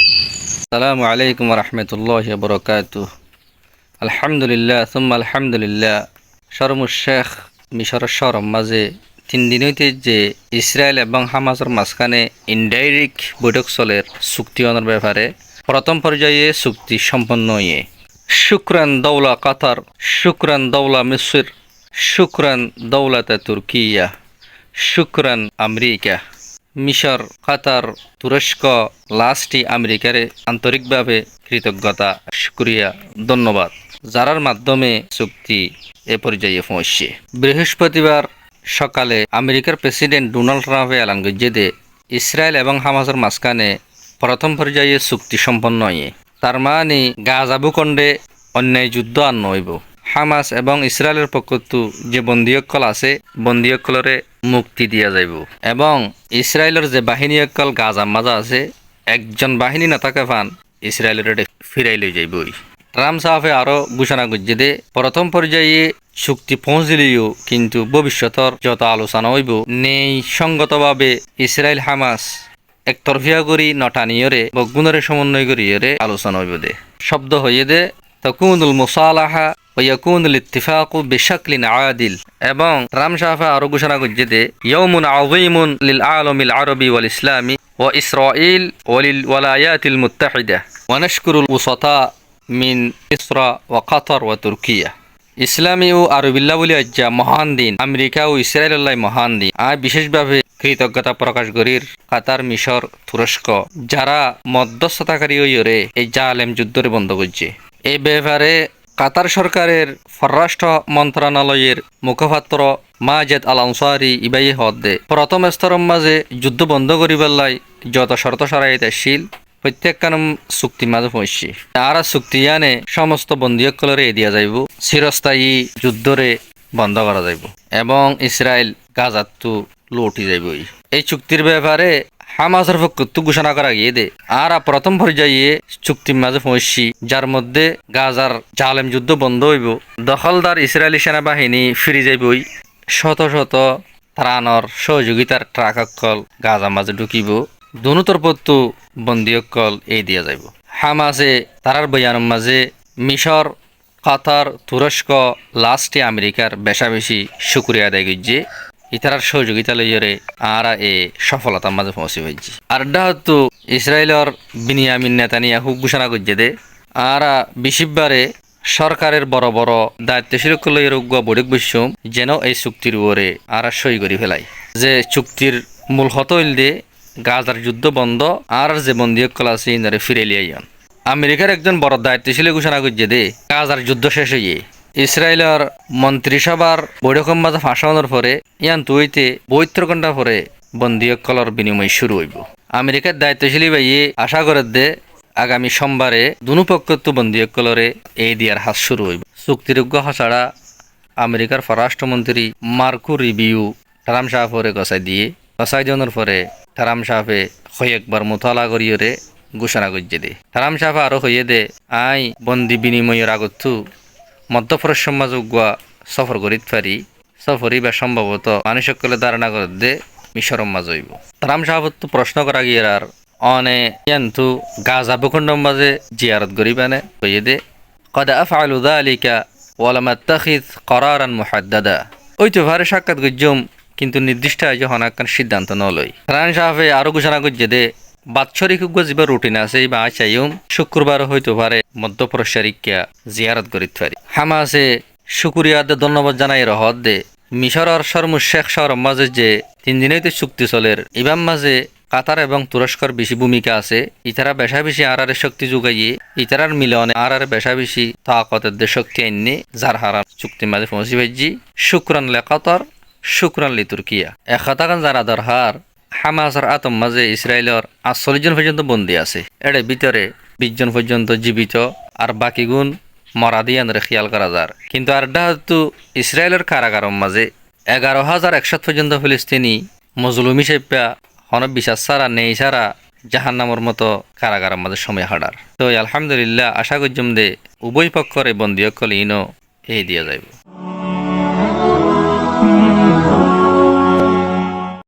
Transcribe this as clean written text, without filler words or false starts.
আসসালামু আলাইকুম রহমতুল্লাহি ওয়া বারাকাতুহু। আলহামদুলিল্লাহ সুম্মা আলহামদুলিল্লাহ। শরমুশ শেখ মিশরের শরম মাঝে 3 দিন হইতে যে ইসরায়েল এবং হামাসের মাঝখানে ইনডাইরেক্ট বৈঠক চলের চুক্তি অনার ব্যাপারে প্রথম পর্যায়ে চুক্তি সম্পন্ন হয়ে শুক্রান দৌলা কাতার, শুক্রান দৌলা মিসর, শুক্রান দৌলাতে তুর্কিয়া, শুক্রান আমেরিকা। মিশর, কাতার, তুরস্ক, লাস্টি আমেরিকারে আন্তরিকভাবে কৃতজ্ঞতা, শুক্রিয়া, ধন্যবাদ, যারার মাধ্যমে চুক্তি এ পর্যায়ে পৌঁছছে। বৃহস্পতিবার সকালে আমেরিকার প্রেসিডেন্ট ডোনাল্ড ট্রাম্পে এলান করছে যে ইসরায়েল এবং হামাসের মাঝখানে প্রথম পর্যায়ে চুক্তি সম্পন্ন হয়ে তার মানে গাজা ভূখণ্ডে অন্যায় যুদ্ধ আর নইব। হামাস এবং ইসরায়েলের পক্ষতো যে বন্দীসকল আছে বন্দীসকলরে মুক্তি দিয়া যাইব এবং ইসরায়েলের যে বাহিনীসকল গাজার মাজা আছে একজন বাহিনী না থাকে ফান ইসরায়েলের ফিরাই লই যাইবই। ট্রাম্প সাহেবে আরও ঘোষণা করছে যে প্রথম পর্যায়ে চুক্তি পৌঁছলিও কিন্তু ভবিষ্যতের যত আলোচনা হইব নেই সঙ্গতভাবে ইসরায়েল হামাস একতরফিয়া করি নটানিয়রে বগুণরে সমন্বয় করিয়রে আলোচনা হইব দে শব্দ হইয়ে দে তকুনুল মুসালাহা ওয়াকুনুল ইত্তিফাকু বিশাকলিন আদিল। এবং ট্রাম্প সাহেবে আরও ঘোষণা করছে যে ইয়াউমুন আযীমুন লিল আলামিল আরবি ওয়াল ইসলামি ওয়া ইসরাঈল ওয়ালিল ওয়ালায়াতিল মুত্তাহিদা ওয়া নাশকুরুল উসাতা মিন ইসরা ওয়া কাতার ওয়া তুর্কিয়া। ইসলামী ও আরবিল্লা বলি আজ্জা মহান দিন, আমেরিকা ও ইসরায়েল্লাই মহান দিন। বিশেষভাবে কৃতজ্ঞতা প্রকাশ করির কাতার, মিশর, তুরস্ক যারা মধ্যস্থতাকারী হইরে এই জালেম যুদ্ধরে বন্ধ করছে। এই ব্যাপারে কাতার সরকারের পররাষ্ট্র মন্ত্রণালয়ের মুখপাত্র মাজেদ আল আনসারি ইবাই হদে প্রথম স্তরের মাঝে যুদ্ধ বন্ধ করিবার যত শর্ত সরাইত আসছিল প্রত্যেকখান চুক্তি মাঝে পৌঁছছে। আর চুক্তি আনে সমস্ত বন্দীসকলরে দিয়া যাইব, চিরস্থায়ী যুদ্ধরে বন্ধ করা যাইব এবং ইসরায়েল গাজাতো লুটি যাইবই। এই চুক্তির ব্যাপারে হামাসের পক্ষে ঘোষণা করা গিয়ে দে আর প্রথম পর্যায়ে চুক্তির মাঝে পৌঁছছি যার মধ্যে গাজার জালেম যুদ্ধ বন্ধ হইব, দখলদার ইসরায়েলি সেনাবাহিনী ফিরে যাইবই, শত শত ত্রাণর সহযোগিতার ট্রাক অকল গাজার মাঝে ঢুকিব, দুনুতর পত্তু বন্দীসকল এই দিয়া যাইব। হামাসে তারার বয়ানের মাঝে মিশর, কাতার, তুরস্ক, লাস্টে আমেরিকার বেশা বেশি শুক্রিয়া আদায় করছে ইতারার সহযোগিতা লইরে আর এ সফলতার মাঝে পৌঁছে হয়েছে। আর হতো ইসরায়েলের বিনিয়ামিন নেতানিয়াহু ঘোষণা করছে দে আর বিশিববারে সরকারের বড় বড় দায়িত্বশীল লইয়ের উগ্র বৈঠক বৈশ্যম যেন এই চুক্তির উপরে আর সই করে ফেলাই যে চুক্তির মূল হত হইল দে গাজার যুদ্ধ বন্ধ আর যে বন্দীসকল আছে ইনারে ফিরে লিয়াইন। আমেরিকার একজন বড় দায়িত্বশীল ঘোষণা করছে দে গাজার যুদ্ধ শেষ হইয়ে ইসরায়েলের মন্ত্রিসভার বৈঠকের মাঝে ফাঁসানোর পরে ইয়ান তুইতে 72 ঘন্টা পরে বন্দীসকলের বিনিময় শুরু হইব। আমেরিকার দায়িত্বশীলী ভাইয়ে আশা করে দে আগামী সোমবারে দুনো পক্ষতো বন্দীসকলরে এই দিয়ার হাত শুরু হইব। চুক্তিযোগ্য ছাড়া আমেরিকার পররাষ্ট্রমন্ত্রী মার্কো রিবিউ ট্রাম্প সাহেবরে গছাই দেওয়ার পরে ট্রাম্প সাহেবে কয়েকবার মোতালা করিয়রে ঘোষণা করছে দে ট্রাম্প সাহেব আরো হইয়ে দে আই বন্দি বিনিময়ের আগতো মধ্যপ্রদেশ সমাযোগ্য সফর করিত পারি সফরই বা সম্ভবত মানুষসকলে ধারণা করে দে মিশর মাঝ হইব। ট্রাম্প সাহেবতো প্রশ্ন করা গিয়ে আর অনে কিন্তু গাজা ভূখণ্ডের মাঝে জিয়ারত করিবানে হইয়ে দে কদ আফআলু যালিকা ওয়া লাম আত্তাখিয করারান মুহাদ্দাদা। ওইতো ভারে সাক্ষাৎ গজ্জম কিন্তু নির্দিষ্ট আয়োজন হনাকান সিদ্ধান্ত নলই। ট্রাম্প সাহেবে আরো ঘোষণা করছে দে বাৎসরিক যে রুটিন আছে বা চাইম শুক্রবার হইতে পারে মধ্যপ্রদেশিকা জিয়ারত করিতে পারি। হামাসে শুক্রিয়া দে ধন্যবাদ জানাই রহত দে মিশরের শরমুশ শেখ শহরের মাঝে যে 3 দিনেতে চুক্তি চলের ইবাম মাঝে কাতার এবং তুরস্কর বেশি ভূমিকা আছে। ইতারা বেশা বেশি আরারে শক্তি যোগাইয়ে ইতারার মিলনে আরারে বেশা বেশি তাকতের দে শক্তি আইনে যার হারা চুক্তি মাঝে পৌঁছি ভাইজি। শুক্রান লে কাতার, শুক্রান লি তুর্কিয়া। একতাকান যারা দরহার হামাসের আতম মাঝে ইসরায়েলের 48 জন পর্যন্ত বন্দী আছে, এর ভিতরে 20 জন পর্যন্ত জীবিত আর বাকি গুণ মরা দিয়ে খেয়াল করা যার। কিন্তু আর হতো ইসরায়েলের কারাগারের মাঝে 11,100 পর্যন্ত ফিলিস্তিনি মজলুম হিসেবে হন বিশ্বাস ছাড়া নেই ছাড়া জাহান্নামের মতো কারাগারের মাঝে সময় হাঁটার। তো আলহামদুলিল্লাহ আশা করছম দে উভয় পক্ষরে বন্দী সকল ইনো এই দিয়া যাইব।